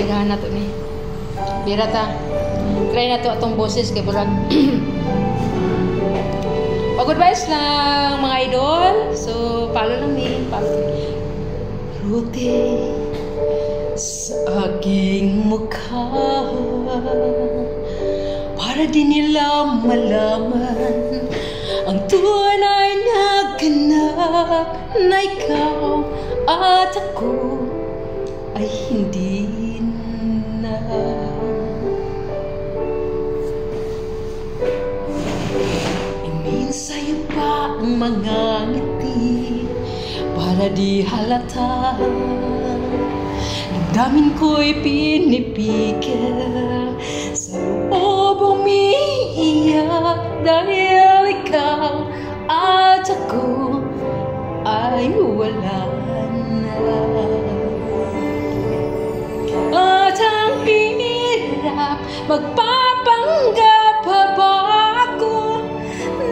Birahan na to ni. Bira ta. Try na to atong boses kay Burag. Pagod vibes lang mga idol. So, follow lang ni. Ruti sa aking mukha para di nila malaman ang tunay na ganap na ikaw at ako ay hindi na. Imin sa'yo pa ang mga ngiti para di halata. Damdamin ko'y pinipigil sa loob umiiyak dahil ikaw at ako ay wala na. At ang hirap magpapanggap pa ba ako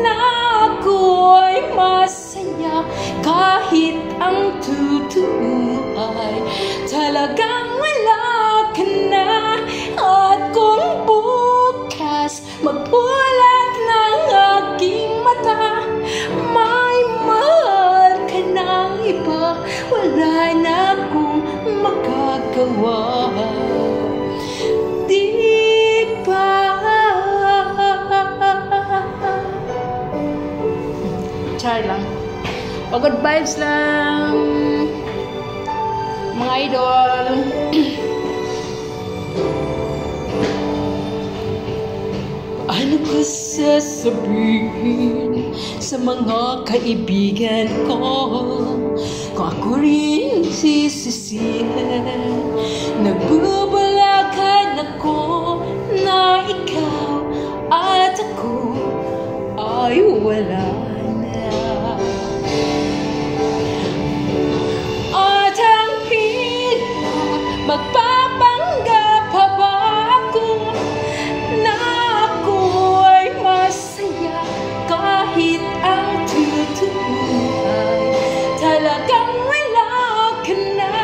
na ako'y masaya kahit ang totoo ay talagang wala ka na. At kung bukas magbulat ng aking mata, may mahal ka ng iba, wala na akong magagawa. Di ba? Char lang. Pagod vibes lang mga idol. Ano ko sasabihin sa mga kaibigan ko kung ako rin sisisihin? Nagbubalakan ako na ikaw at ako ay wala na. At ang hirap magpapanggap pa ba ako na ako ay masaya kahit ang totoo ay talagang wala ka na.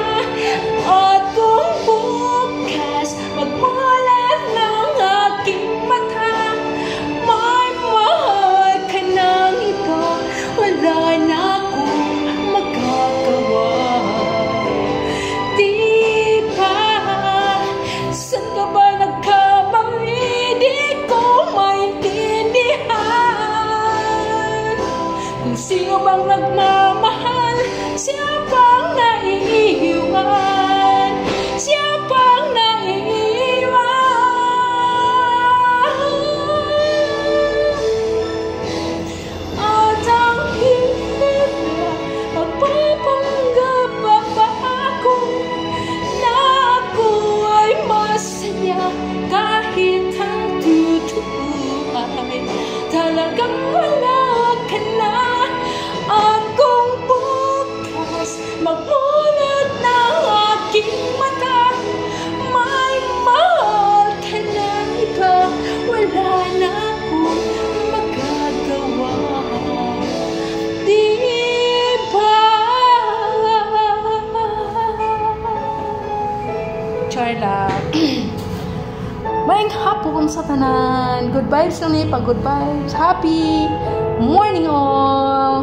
At kung bukas magmulat ng aking mata, may mahal ka ng iba, wala na akong magagawa. Di ba? Saan ka ba nagkamali? Di ko maintindihan kung sino bang nagmamahal, siya pang naiiwan, siya pang naiiwan. At ang hirap magpapanggap pa ba ako na ako ay masaya kahit ang totoo ay talagang wala ka na. At kung bukas magmulat ng aking mata, may mahal ka ng iba, wala na akong magagawa. Di ba? Charla. Maayong hapon sa tanan. Good vibes lang ni pag good vibes. Happy morning all.